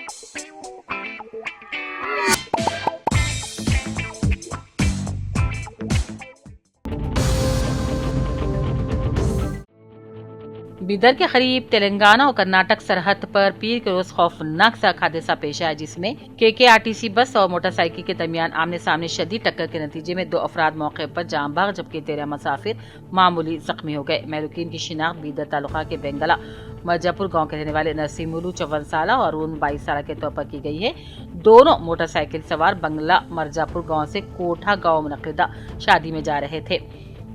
बीदर के करीब तेलंगाना और कर्नाटक सरहद पर पीर के रोज खौफनाक सा हादसा पेश आया, जिसमें केकेआरटीसी बस और मोटरसाइकिल के दरमियान आमने सामने शदीद टक्कर के नतीजे में 2 अफराद मौके पर जान बहक जबकि 13 मुसाफिर मामूली जख्मी हो गए। महलूकीन की शिनाख्त बीदर तालुका के बेंगला मर्जापुर गांव के रहने वाले नरसिमुलू 54 साल और अरुण 22 साल के तौर पर की गई है। दोनों मोटरसाइकिल सवार बंगला मर्जापुर गाँव से कोठा गाँव मुनक्किदा शादी में जा रहे थे।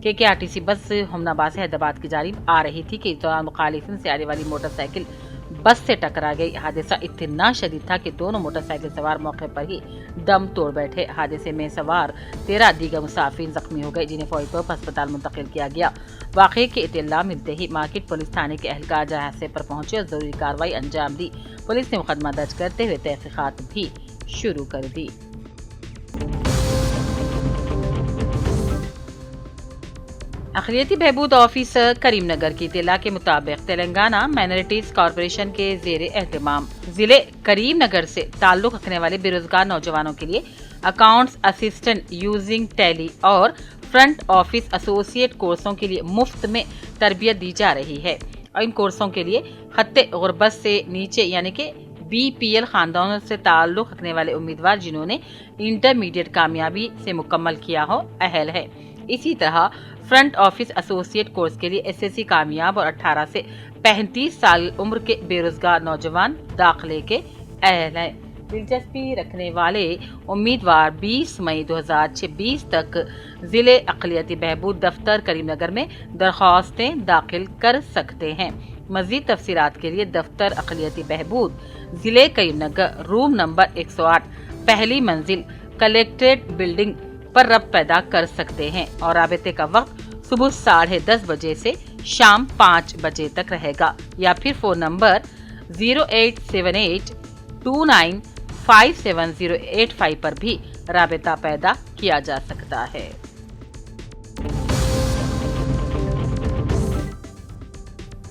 केकेआरटीसी बस हमनाबाद से हैदराबाद की जानिब आ रही थी कि इस दौरान मुखालिफिन से आने वाली मोटरसाइकिल बस से टकरा गई। हादसा इतना शदीद था कि दोनों मोटरसाइकिल सवार मौके पर ही दम तोड़ बैठे। हादसे में सवार 13 दीगर मुसाफिर जख्मी हो गए, जिन्हें फौरी तौर पर अस्पताल मुंतकिल किया गया। वाक़े की इत्तला मिलते ही मार्केट पुलिस थाने के एहलकार हादसे पर पहुंचे और जरूरी कार्रवाई अंजाम दी। पुलिस ने मुकदमा दर्ज करते हुए तहकीकात भी शुरू कर दी। अक़लियती बहबूद ऑफिसर करीमनगर की इत्तला के मुताबिक तेलंगाना माइनॉरिटीज कॉरपोरेशन के ज़ेरे एहतमाम जिले करीमनगर से ताल्लुक़ रखने वाले बेरोजगार नौजवानों के लिए अकाउंट्स असिस्टेंट यूजिंग टैली और फ्रंट ऑफिस एसोसिएट कोर्सों के लिए मुफ्त में तरबियत दी जा रही है। और इन कोर्सों के लिए खत्ते गुरबत से नीचे यानी कि BPL खानदानों से ताल्लुक़ रखने वाले उम्मीदवार जिन्होंने इंटरमीडिएट कामयाबी से मुकम्मल किया हो अहल है। इसी तरह फ्रंट ऑफिस एसोसिएट कोर्स के लिए SSC कामयाब और 18 से 35 साल उम्र के बेरोजगार नौजवान दाखिले के अहल हैं। दिलचस्पी रखने वाले उम्मीदवार 20 मई 2026 तक जिले अक़लियती बहबूद दफ्तर करीमनगर में दरख्वास्तें दाखिल कर सकते हैं। मज़ीद तफसीलात के लिए दफ्तर अक़लियती बहबूद जिले करीमनगर रूम नंबर 108 पहली मंजिल कलेक्ट्रेट बिल्डिंग पर रब्त पैदा कर सकते हैं और राबते का वक्त सुबह 10:30 बजे से शाम 5 बजे तक रहेगा या फिर फोन नंबर 087829578085 पर भी राबता पैदा किया जा सकता है।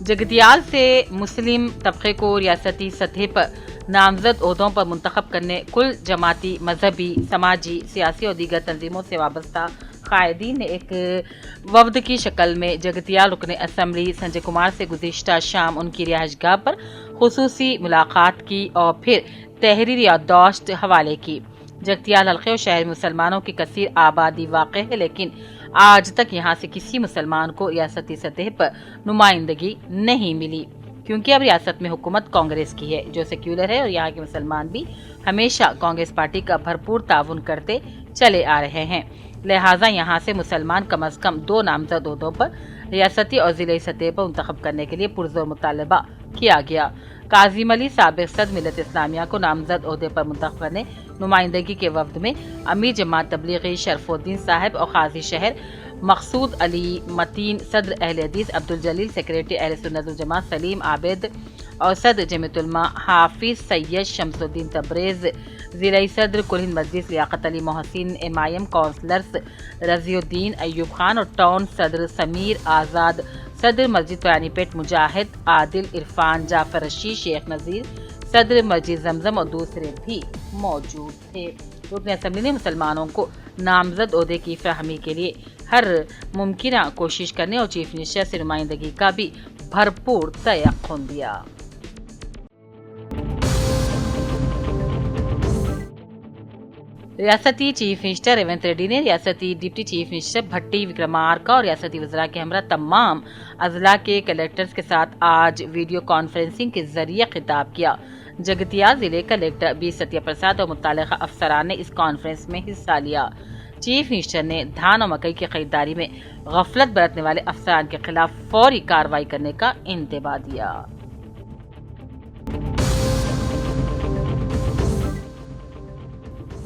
जगतियाल से मुस्लिम तबके को रियासती सतह पर नामजद ओहदों पर मुंतखब करने कुल जमाती, मजहबी, समाजी, सियासी और दीगर तंजीमों से वाबस्ता कायदीन ने एक वफ्द की शक्ल में जगतियाल रुकने असम्बली संजय कुमार से गुज़िश्ता शाम उनकी रिहाइशगाह पर खुसूसी मुलाकात की और फिर तहरीरी याददाश्त हवाले की। जगतियाल हल्के और शहर में मुसलमानों की कसीर आबादी वाक़ है, लेकिन आज तक यहाँ से किसी मुसलमान को रियासती सतह पर नुमाइंदगी नहीं मिली, क्योंकि अब रियासत में हुकूमत कांग्रेस की है जो सेक्युलर है और यहाँ के मुसलमान भी हमेशा कांग्रेस पार्टी का भरपूर ताउन करते चले आ रहे हैं। लिहाजा यहाँ से मुसलमान कम अज कम 2 नामजद ओहदों पर रियासती और जिले सतह पर मुंतखब करने के लिए पुरजोर मुतालबा किया गया। काजिम अली साबिक सदर मिल्लत इस्लामिया को नामजद ओहदे पर मुंतखब करने नुमाइंदगी के वफ्द में अमीर जमात तबलीगी शरफुद्दीन साहब और काजी शहर मकसूद अली मतीन, सदर अहले हदीस अब्दुल जलील, सेक्रेटरी अहले सुन्नत वल जमात सलीम आबिद और सदर जमीयत उलमा हाफिज सैयद शमसुद्दीन तब्रेज, जिला सदर कुल हिंद मजलिस लियाकत अली मोहसिन, MIM काउंसलर्स रजीउद्दीन अयूब खान और टाउन सदर समीर आज़ाद, सदर मस्जिद पयानीपेट मुजाहिद आदिल, इरफान जाफर रशीद, शेख नज़ीर, सदर मस्जिद जमजम और दूसरे भी मौजूद थे। रुकन असम्बली ने मुसलमानों को नामजद ओहदे की फराहमी के लिए हर मुमकिन कोशिश करने और चीफ मिनिस्टर से नुमाइंदगी का भी भरपूर तयक़्क़ुन दिया। रियासती चीफ मिनिस्टर रेवंत रेड्डी ने रियासती डिप्टी चीफ मिनिस्टर भट्टी विक्रमार्का और रियासती वज़रा के हमरा तमाम अजला के कलेक्टर्स के साथ आज वीडियो कॉन्फ्रेंसिंग के जरिए खिताब किया। जगतियाल जिले कलेक्टर बी सत्या प्रसाद और मुत्तल्लिक़ा अफसरान ने इस कॉन्फ्रेंस में हिस्सा लिया। चीफ मिनिस्टर ने धान और मकई की खरीदारी में गफलत बरतने वाले अफसरान के खिलाफ फौरी कार्रवाई करने का इंतबाह दिया।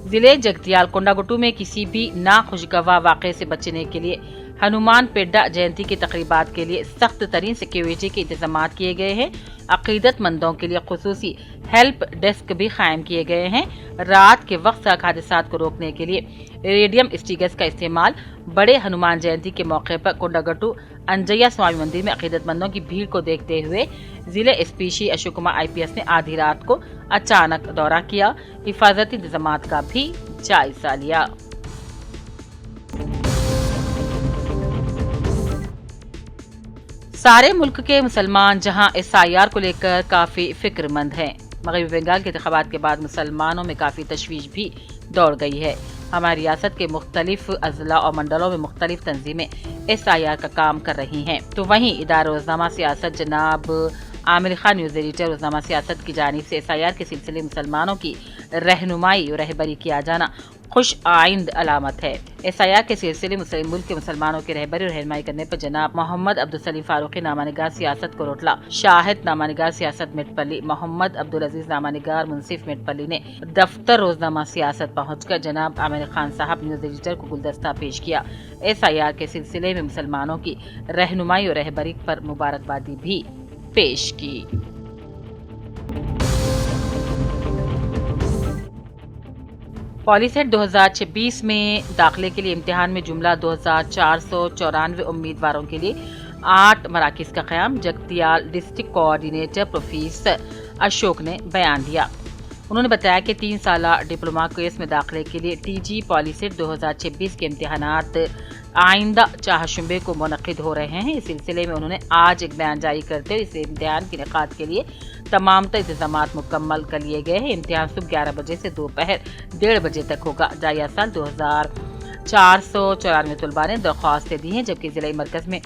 जिले जगतियाल कोंडागुटू में किसी भी नाखुशगवार वाक़े से बचने के लिए हनुमान पेड्डा जयंती की तकरीबात के लिए सख्त तरीन सिक्योरिटी के इंतजाम किए गए हैं। अकीदतमंदों के लिए खुसूसी हेल्प डेस्क भी कायम किए गए हैं। रात के वक्त सड़क हादसात को रोकने के लिए रेडियम स्टिकर्स का इस्तेमाल। बड़े हनुमान जयंती के मौके पर कोंडागट्टू अंजैया स्वामी मंदिर में अकीदतमंदों की भीड़ को देखते हुए जिले एसपी श्री अशोक कुमार आईपीएस ने आधी रात को अचानक दौरा किया, हिफाजती इंतजाम का भी जायजा लिया। सारे मुल्क के मुसलमान जहां SIR को लेकर काफी फिक्रमंद हैं, मगरबी बंगाल के इंतखाबात के बाद मुसलमानों में काफी तशवीश भी दौड़ गई है। हमारी रियासत के मुख्तलिफ अजला और मंडलों में मुख्तलिफ तंजीमें SIR का काम कर रही हैं, तो वहीं इदारा रोजनामा सियासत जनाब आमिर खान न्यूज एडिटर रोजनामा सियासत की जानिब से SIR के सिलसिले मुसलमानों की रहनुमाई और रहबरी किया जाना खुश आइंद अलामत है। SIR के सिलसिले मुल्क के मुसलमानों की रहबरी और रहनुमाई करने पर जनाब मोहम्मद अब्दुल सलीम फारूकी नामानिगार सियासत कोरोटला, शाहिद नामानिगार सियासत मेटपल्ली, मोहम्मद अब्दुल अजीज नामानिगार मुंसिफ मेटपल्ली ने दफ्तर रोजनामा सियासत पहुंचकर जनाब आमिर खान साहब न्यूज एडिटर को गुलदस्ता पेश किया। SIR के सिलसिले में मुसलमानों की रहनुमाई और रहबरी पर मुबारकबादी भी पेश की। पॉलीसेट 2026 में दाखिले के लिए इम्तिहान में जुमला 2494 उम्मीदवारों के लिए 8 मराकिज का क़याम Jagtial district coordinator professor Ashok ने बयान दिया। उन्होंने बताया कि 3 साला डिप्लोमा कोर्स में दाखिले के लिए TG पॉलीसेट 2026 के इम्तिहानात आइंदा चाहशुबे को मुनक्किद हो रहे हैं। इस सिलसिले में उन्होंने आज एक बयान जारी करते हुए इस इम्तिहान के इनेकाद के लिए तमाम इंतजाम मुकम्मल कर लिए गए हैं। इम्तिहान सुबह 11 बजे से दोपहर 1:30 बजे तक होगा। जाया साल 2494 तलबा ने दरख्वास्तें दी हैं, जबकि जिला मरकज में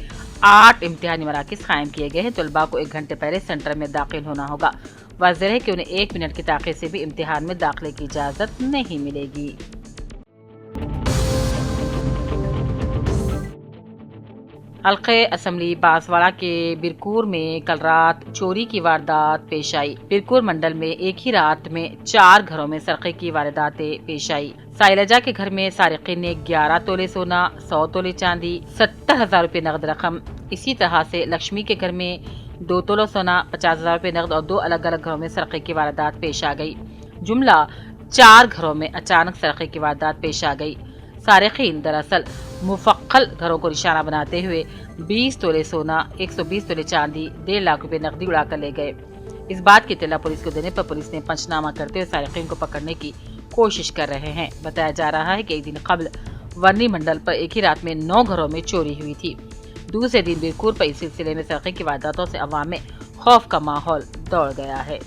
8 इम्तिहानी मराकिज कायम किए गए हैं। तलबा को 1 घंटे पहले सेंटर में दाखिल होना होगा। वाज़ेह है कि उन्हें 1 मिनट की ताख़ीर से भी इम्तिहान में दाखिले की इजाज़त नहीं मिलेगी। हल्के असम्बली बांसवाड़ा के बिरकूर में कल रात चोरी की वारदात पेश आई। बिरकूर मंडल में एक ही रात में 4 घरों में सरक़े की वारदातें पेश आई। साइलजा के घर में सारिकीन ने 11 तोले सोना, 100 तोले चांदी, 70,000 रुपए नकद रकम। इसी तरह से लक्ष्मी के घर में 2 तोला सोना, 50,000 रुपए नकद और 2 अलग अलग घरों में सरक़े की वारदात पेश आ गई। जुमला 4 घरों में अचानक सरक़े की वारदात पेश आ गई। सारिकीन दरअसल मुफक्कल घरों को निशाना बनाते हुए 20 तोले सोना, 120 तोले चांदी, 1.5 लाख रुपए नकदी उड़ाकर ले गए। इस बात की इत्तला पुलिस को देने पर पुलिस ने पंचनामा करते हुए सारिकीन को पकड़ने की कोशिश कर रहे हैं। बताया जा रहा है कि एक दिन कबल वर्नी मंडल पर एक ही रात में 9 घरों में चोरी हुई थी। दूसरे दिन बिरकूर पर इस सिलसिले में सरक़े की वारदातों से अवाम में खौफ का माहौल दौड़ गया है।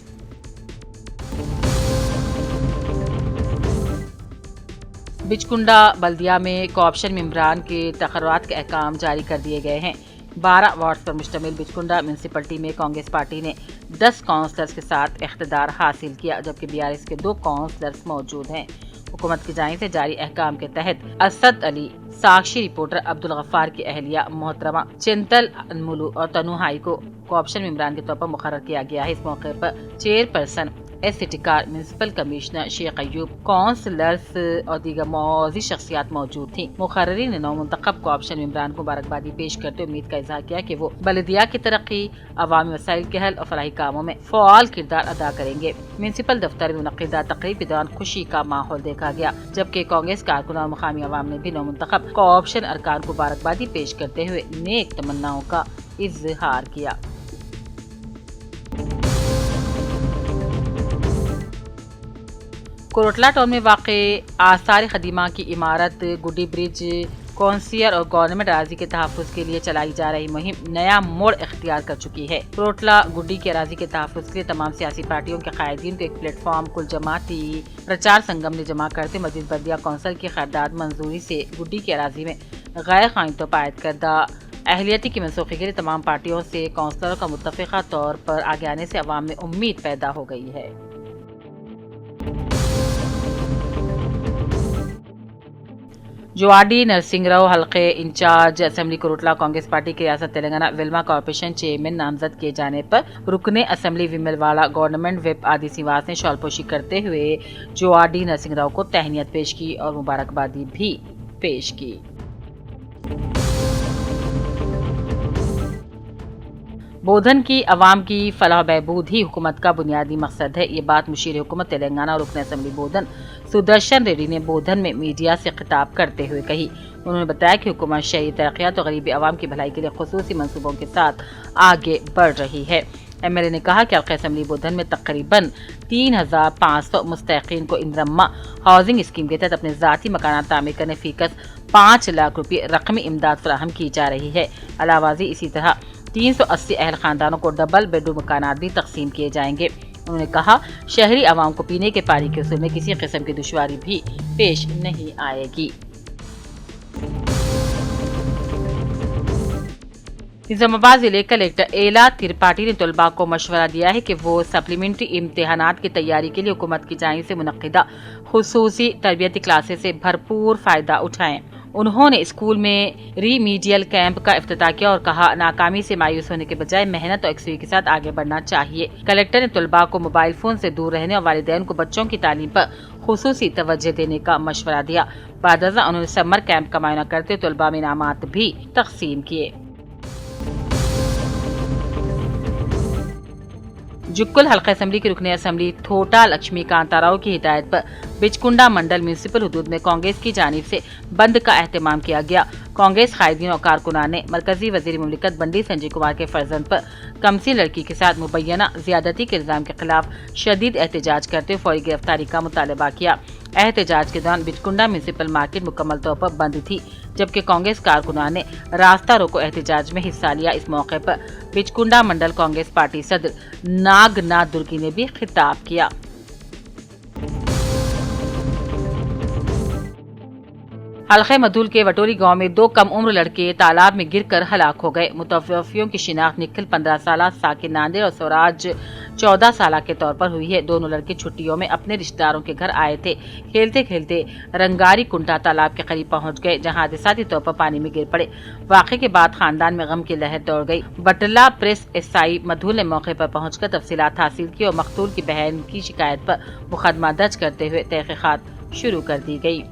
बिचकुंडा बल्दिया में कोऑप्शन मेंबरान के तकर्रात के अहकाम जारी कर दिए गए हैं। 12 वार्ड्स पर मुश्तमिल बिचकुंडा म्यूनसिपलिटी में कांग्रेस पार्टी ने 10 काउंसलर्स के साथ इख्तिदार हासिल किया, जबकि BRS के 2 काउंसलर्स मौजूद हैं। हुकूमत की जानिब से जारी अहकाम के तहत असद अली, साक्षी रिपोर्टर अब्दुल गफ्फार की अहलिया मोहतरमा चिंतल अनमुलू और तनुहाई को कोऑप्शन मेंबरान के तौर पर मुकर्रर किया गया है। इस मौके पर चेयरपर्सन SCT कार, municipal commissioner Sheikh Ayub, councillors और दीगर मौजूद शख्सियात मौजूद थी। मुकर्ररीन ने नौमुंतखब कोऑप्शन मेंबरान को मुबारकबादी पेश करते उम्मीद का इजहार किया कि वो बल्दिया की तरक्की, अवामी वसाइल के हल और फलाही कामों में फ़आल किरदार अदा करेंगे। म्यूनसिपल दफ्तर में मुनक्किदा तकरीब के दौरान खुशी का माहौल देखा गया, जबकि कांग्रेस कारकुनान और मुकामी अवाम ने भी नौमुंतखब कोऑप्शन अरकान को मुबारकबादी पेश करते हुए नेक तमन्नाओं का इजहार किया। कोरोटला टाउन में वाक़े आसार खदीमा की इमारत गुड्डी ब्रिज कौंसियर और गवर्नमेंट अराजी के तहफ़्फ़ुज़ के लिए चलाई जा रही मुहिम नया मोड़ इख्तियार कर चुकी है। कोरोटला गुड्डी की अराजी के तहफ़्फ़ुज़ के लिए तमाम सियासी पार्टियों के कायदीन को एक प्लेटफॉर्म कुल जमाती प्रचार संगम ने जमा करते मस्जिद बल्दिया कौंसिल की खैरदाद मंजूरी से गुड्डी की अराजी में गैर कानूनी तौर पर आयद करदा अहलियती की मनसूखी के लिए तमाम पार्टियों से कौंसलरों का मुत्तफ़िक़ा तौर पर आगे आने से अवाम में उम्मीद पैदा हो गई है। जोआडी नरसिंगराव हल्के इंचार्ज असेंबली कोरोटला कांग्रेस पार्टी की रियासत तेलंगाना विल्मा कॉर्पोरेशन चेयरमैन नामजद किए जाने पर रुकने असेंबली विमलवाड़ा गवर्नमेंट विप आदि सिवास ने शॉलपोशी करते हुए जोआडी नरसिंगराव को तहनीत पेश की और मुबारकबादी भी पेश की। बोधन की अवाम की फलाह बहबूद ही हुकूमत का बुनियादी मकसद है। ये बात मुशीर हुकूमत तेलंगाना और रुकन असम्बली बोधन सुदर्शन रेड्डी ने बोधन में मीडिया से खिताब करते हुए कही। उन्होंने बताया कि हुकूमत शहरी तरक्यात और गरीबी अवाम की भलाई के लिए खुसूसी मंसूबों के साथ आगे बढ़ रही है। एमएलए ने कहा कि हल्का असम्बली बोधन में तकरीबन 3500 मुस्तहिकीन को इंदिरम्मा हाउसिंग स्कीम के तहत अपने ज़ाती मकान तामीर करने फीकस 5 लाख रुपये रकमी इमदाद फराहम की जा रही है। अलावाजी इसी तरह 380 अहल खानदानों को डबल बेडरूम मकानात भी तकसीम किए जाएंगे। उन्होंने कहा शहरी आवाम को पीने के पानी के उसूल में किसी किस्म की दुश्वारी भी पेश नहीं आएगी। निजामाबाद जिले कलेक्टर एला त्रिपाठी ने तलबा को मशवरा दिया है कि वो सप्लीमेंट्री इम्तिहानात की तैयारी के लिए हुकूमत की जानिब से मुनक्किदा खुसूसी तरबियती क्लासेस से भरपूर फायदा उठाएं। उन्होंने स्कूल में रीमीडियल कैंप का इफ्तिताह किया और कहा नाकामी से मायूस होने के बजाय मेहनत और यकसुई के साथ आगे बढ़ना चाहिए। कलेक्टर ने तलबा को मोबाइल फोन से दूर रहने और वालिदैन को बच्चों की तालीम पर खुसूसी तवज्जो देने का मशवरा दिया। बादजा उन्होंने समर कैंप का मुआयना करते हुए तलबा में इनामात भी तकसीम किए। जुक्कुल हल्का असम्बली के रुकने असम्बली थोटा लक्ष्मीकांत राव की हिदायत पर बिचकुंडा मंडल म्यूनिसिपल हुदूद में कांग्रेस की जानिब से बंद का एहतमाम किया गया। कांग्रेस कायदीन और कारकुनान ने मरकजी वजीर मुमलिकत बंडी संजय कुमार के फर्जंद पर कमसी लड़की के साथ मुबैना ज्यादती के इल्जाम के खिलाफ शदीद एहतजाज करते हुए फौरी गिरफ्तारी का मुतालबा किया। एहतजाज के दौरान बिचकुंडा म्यूनिसिपल मार्केट मुकम्मल तौर पर बंद थी, जबकि कांग्रेस कारकुनान ने रास्ता रोको एहतजाज में हिस्सा लिया। इस मौके पर बिचकुंडा मंडल कांग्रेस पार्टी सदर नागनाथ दुर्गी ने भी खिताब किया। हल्के मधुल के वटोरी गांव में 2 कम उम्र लड़के तालाब में गिरकर हलाक हो गए। मुतवफ्फियों की शिनाख्त निखिल 15 साल, साकिन नांदेड़ और स्वराज 14 साल के तौर पर हुई है। दोनों लड़के छुट्टियों में अपने रिश्तेदारों के घर आए थे। खेलते खेलते रंगारी कुंटा तालाब के करीब पहुंच गए, जहां हादसाती तौर पर पानी में गिर पड़े। वाक़े के बाद खानदान में गम की लहर दौड़ गई। बटला प्रेस एसआई मधुल ने मौके पर पहुंचकर तफसीलात हासिल की और मकतूल की बहन की शिकायत पर मुकदमा दर्ज करते हुए तहकीकात शुरू कर दी गई।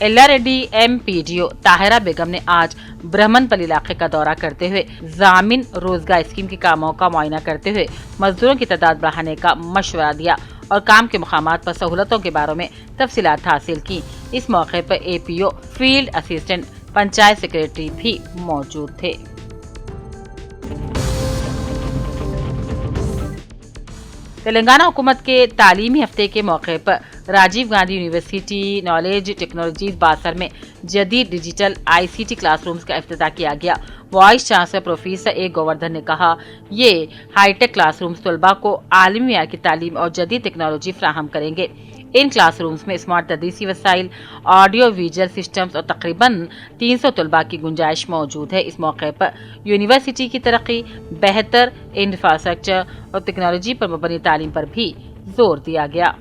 एल्लारेड्डी एमपीडीओ ताहिरा बेगम ने आज ब्रह्मनपल्ली इलाके का दौरा करते हुए जामिन रोजगार स्कीम के कामों का मुआयना करते हुए मजदूरों की तादाद बढ़ाने का मशवरा दिया और काम के मुकामात पर सहूलतों के बारे में तफसीलात हासिल की। इस मौके पर APO, field assistant, panchayat secretary भी मौजूद थे। तेलंगाना हुकूमत के तालीमी हफ्ते के मौके पर Rajiv Gandhi university knowledge technologies Basar में जदीद डिजिटल आईसीटी क्लासरूम्स का इफ्तिताह किया गया। Vice chancellor professor A Govardhan ने कहा ये हाईटेक क्लासरूम्स तलबा को आलमी मियार की तालीम और जदीद टेक्नोलॉजी फराहम करेंगे। इन क्लासरूम्स में स्मार्ट तदरीसी वसाइल, ऑडियो विजुअल सिस्टम्स और तकरीबन 300 तलबा की गुंजाइश मौजूद है। इस मौके पर यूनिवर्सिटी की तरक्की, बेहतर इंफ्रास्ट्रक्चर और टेक्नोलॉजी पर मबनी तालीम पर भी जोर दिया गया।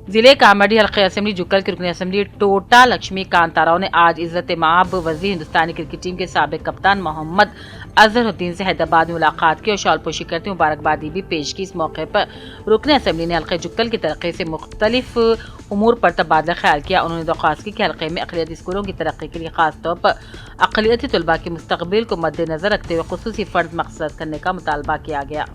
जिले कामडी हल्के असेंबली जुक्कल के रुकन असेंबली टोटा लक्ष्मीकांत राव ने आज इज्जत माब वजीर हिंदुस्तानी क्रिकेट टीम के साबिक कप्तान मोहम्मद अजहरुद्दीन से हैदराबाद में मुलाकात की और शॉलपोशी करते मुबारकबादी भी पेश की। इस मौके पर रुकन असेंबली ने हल्के जुक्कल की तरक्की से मुख्तलिफ उमूर पर तबादला ख्याल किया। उन्होंने दरख्वास्त की कि हल्के में अक़लियती स्कूलों की तरक्की के लिए खास तौर पर अक़लियती तलबा के मुस्तक़बिल को मद्देनजर रखते हुए खुसूसी फंड मक़सद करने का मुतालबा किया गया।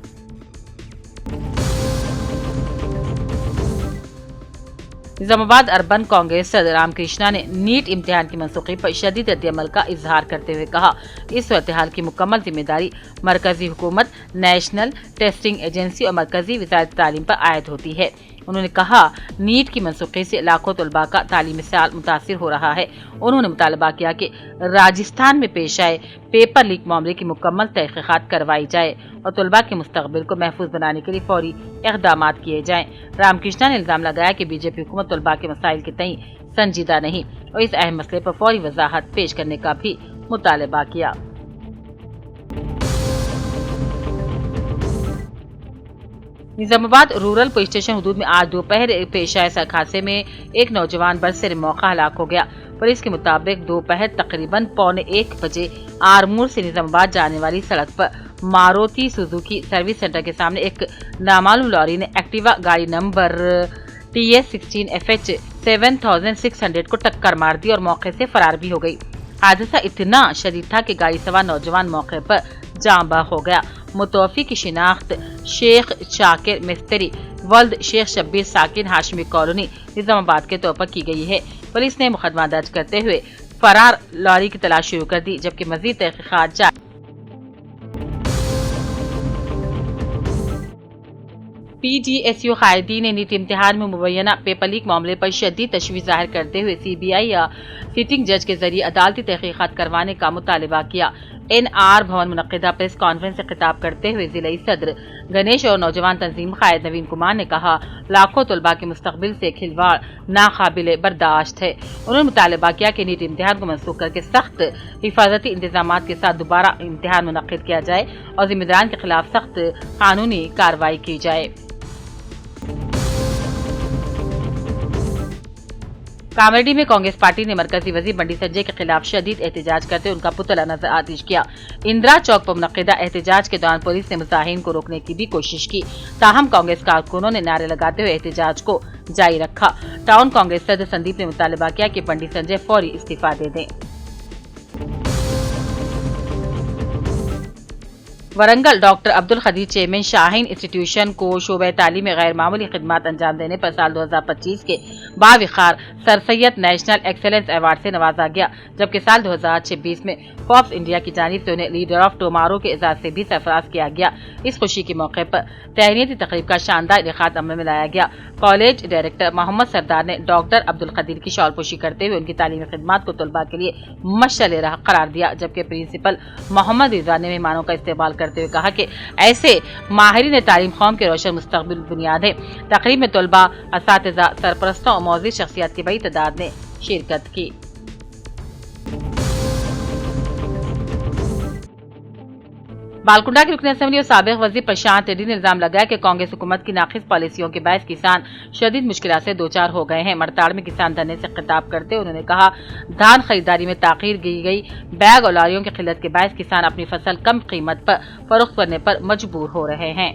निजामाबाद अर्बन कांग्रेस सदर रामकृष्णा ने नीट इम्तिहान की मनसूखी पर शदीद रद्द-ए-अमल का इजहार करते हुए कहा इस सूरत-ए-हाल की मुकम्मल जिम्मेदारी मरकजी हुकूमत, नेशनल टेस्टिंग एजेंसी और मरकजी वज़ारत तालीम पर आयद होती है। उन्होंने कहा नीट की मनसूखी से लाखों तलबा का तालीमी साल मुतासिर हो रहा है। उन्होंने मुतालबा किया कि राजस्थान में पेश आए पेपर लीक मामले की मुकम्मल तहकीकात करवाई जाए और तलबा के मुस्तकबिल को महफूज बनाने के लिए फौरी इक़दाम किए जाएं। रामकृष्णा ने इल्जाम लगाया कि बीजेपी हुकूमत तलबा के मसाइल के तई संजीदा नहीं और इस अहम मसले पर फौरी वजाहत पेश करने का भी मुतालबा किया। निजामाबाद रूरल पुलिस स्टेशन हुदूद में आज दोपहर पेश आए सड़क हादसे में एक नौजवान बरसर मौका हलाक हो गया। पुलिस के मुताबिक दोपहर तकरीबन 1:15 बजे आरमूर से निजामाबाद जाने वाली सड़क पर मारुति सुजुकी सर्विस सेंटर के सामने एक नामालूम लॉरी ने एक्टिवा गाड़ी नंबर TS-16 FH 7600 को टक्कर मार दी और मौके से फरार भी हो गई। हादसा इतना शदीद था कि गाड़ी सवार नौजवान मौके पर जाँ बहक हो गया। मुतवफ़ी की शिनाख्त शेख शाकिर मिस्त्री वल्द शेख शब्बीर साकिन हाशमी कॉलोनी निजामाबाद के तौर पर की गई है। पुलिस ने मुकदमा दर्ज करते हुए फरार लॉरी की तलाश शुरू कर दी, जबकि मजीद तहकीकात जारी। PGSU कायदीन ने नीट इम्तिहान में मुबैना पेपर लीक मामले पर शदीद तशवीश जाहिर करते हुए CBI या सिटिंग जज के जरिए अदालती तहकीकात करवाने का मुतालबा किया। NR भवन मुनक्किदा प्रेस कॉन्फ्रेंस से खिताब करते हुए जिला सदर गणेश और नौजवान तंजीम कायद नवीन कुमार ने कहा, लाखों तलबा के मुस्तकबिल से खिलवाड़ नाकाबिले बर्दाश्त है। उन्होंने मुतालबा किया कि नीट इम्तिहान को मनसूख करके सख्त हिफाजती इंतजामात के साथ दोबारा इम्तिहान मुनक्किद किया जाए और जिम्मेदारान के खिलाफ सख्त कानूनी कार्रवाई की जाए। कामारेड्डी में कांग्रेस पार्टी ने मरकजी वजीर बंडी संजय के खिलाफ शदीद एहतजाज करते उनका पुतला नजर आतिश किया। इंदिरा चौक पर मुनक्किदा एहतजाज के दौरान पुलिस ने मुजाहिरीन को रोकने की भी कोशिश की, ताहम कांग्रेस कारकुनों ने नारे लगाते हुए एहतजाज को जारी रखा। टाउन कांग्रेस सदर संदीप ने मुतालबा किया कि बंडी संजय फौरी इस्तीफा दे दें। Warangal doctor Abdul Khadir chairman Shaheen institution को शोबे तालीम में गैर मामूली खिदमात अंजाम देने पर साल 2025 के बाविखार sir Syed national excellence award से नवाजा गया, जबकि साल 2026 में फोर्ब्स इंडिया की जानिब से उन्हें लीडर ऑफ टुमारो के एजाज से भी सरफराज किया गया। इस खुशी के मौके पर तहनीती तकरीब का शानदार इनेकाद अमल में लाया गया। कॉलेज डायरेक्टर मोहम्मद सरदार ने डॉक्टर अब्दुल खदीर की शॉलपोशी करते हुए उनकी तालीमी खिदमात को तलबा के लिए मशअल राह करार दिया, जबकि प्रिंसिपल मोहम्मद रिजवान ने मेहमानों का इस्तेमाल करते हुए कहा कि ऐसे माहिरीन तालीम कौम के रोशन मुस्तकबिल बुनियाद है। तकरीब में तलबा, असातिज़ा, सरपरस्तों और मौजूद शख्सियत की बड़ी तादाद ने शिरकत की। बालकुंडा के रुकन असेंबली और साबिक वजीर प्रशांत रेड्डी ने इल्जाम लगाया कि कांग्रेस हुकूमत की नाक़िस पॉलिसियों के बायस किसान शदीद मुश्किलात से दो चार हो गए हैं। मरताड़ में किसान धरने से खिताब करते उन्होंने कहा, धान खरीदारी में ताख़ीर की गई, बैग और लॉरियों की किल्लत के बायस किसान अपनी फसल कम कीमत पर फरोख्त करने पर मजबूर हो रहे हैं।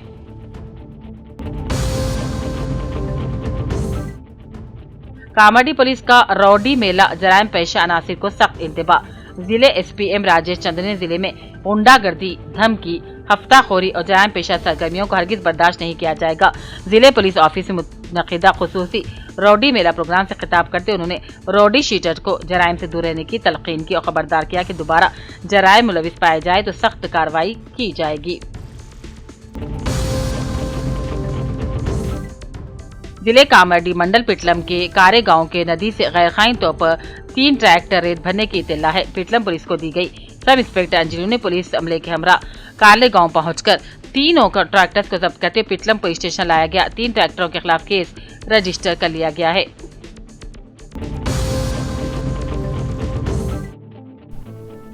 कामारेड्डी पुलिस का रौडी मेला जराइम पेशा अनासिर को सख्त इंतबाह। जिले SPM राजेश चंद्र ने जिले में गुंडागर्दी, धमकी, हफ्ताखोरी और जराइम पेशा सरगर्मियों को हरगिज बर्दाश्त नहीं किया जाएगा। जिले पुलिस ऑफिस में मुनक्किदा खुसूसी रौडी मेला प्रोग्राम से खिताब करते उन्होंने रौडी शीटर को जराइम से दूर रहने की तलकीन की और खबरदार किया कि दोबारा जराइम मुलविस पाए जाए तो सख्त कार्रवाई की जाएगी। जिले कामारेड्डी मंडल पिटलम के कारे गांव के नदी से गैरकानूनी तौर पर 3 ट्रैक्टर रेत भरने की इत्तला है पिटलम पुलिस को दी गई। सब इंस्पेक्टर अंजलू ने पुलिस अमले के हमरा कारले गांव पहुंचकर तीनों ट्रैक्टर्स को जब्त करके पिटलम पुलिस स्टेशन लाया गया। 3 ट्रैक्टरों के खिलाफ केस रजिस्टर कर लिया गया है।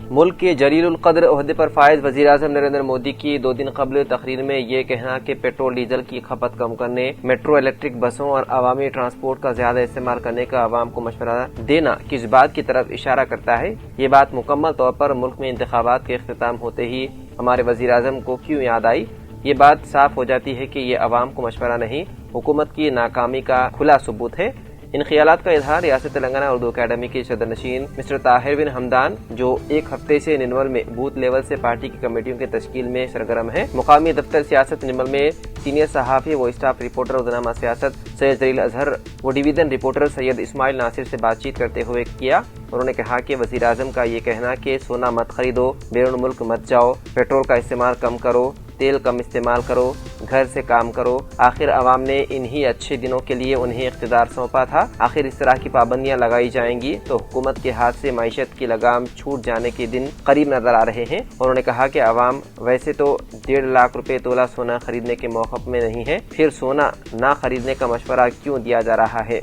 मुल्क के जलीलुल कद्र ओहदे पर फायज वज़ीर आज़म नरेंद्र मोदी की 2 दिन कबल तकरीर में ये कहना कि पेट्रोल डीजल की खपत कम करने, मेट्रो इलेक्ट्रिक बसों और अवामी ट्रांसपोर्ट का ज्यादा इस्तेमाल करने का आवाम को मशवरा देना किस बात की तरफ इशारा करता है। ये बात मुकम्मल तौर पर मुल्क में इंतखाबात के इख्तिताम होते ही हमारे वज़ीर आज़म को क्यों याद आई। ये बात साफ हो जाती है कि ये अवाम को मशवरा नहीं, हुकूमत की नाकामी का खुला सबूत है। इन ख्यालात का इजहार रियासत तेलंगाना उर्दू अकेडमी के सदरनशीन मिस्टर ताहिर बिन हमदान, जो एक हफ्ते से निनवल में बूथ लेवल से पार्टी की कमेटियों के तश्कील में सरगर्म है, मुकामी दफ्तर सियासत निनवल में सीनियर सहाफ़ी व स्टाफ रिपोर्टर रोज़नामा सियासत सैयद जलील अजहर व डिवीजन रिपोर्टर सैयद इस्माइल नासिर से बातचीत करते हुए किया। उन्होंने कहा कि वज़ीर आज़म का ये कहना कि सोना मत खरीदो, बैरून मुल्क मत जाओ, पेट्रोल का इस्तेमाल कम करो, तेल कम इस्तेमाल करो, घर से काम करो, आखिर अवाम ने इन्हीं अच्छे दिनों के लिए उन्हें इख्तिदार सौंपा था। आखिर इस तरह की पाबंदियां लगाई जाएंगी तो हुकूमत के हाथ से मईशत की लगाम छूट जाने के दिन करीब नजर आ रहे हैं। उन्होंने कहा कि अवाम वैसे तो 1.5 लाख रुपए तोला सोना खरीदने के मौक़िफ़ में नहीं है, फिर सोना ना खरीदने का मशवरा क्यों दिया जा रहा है।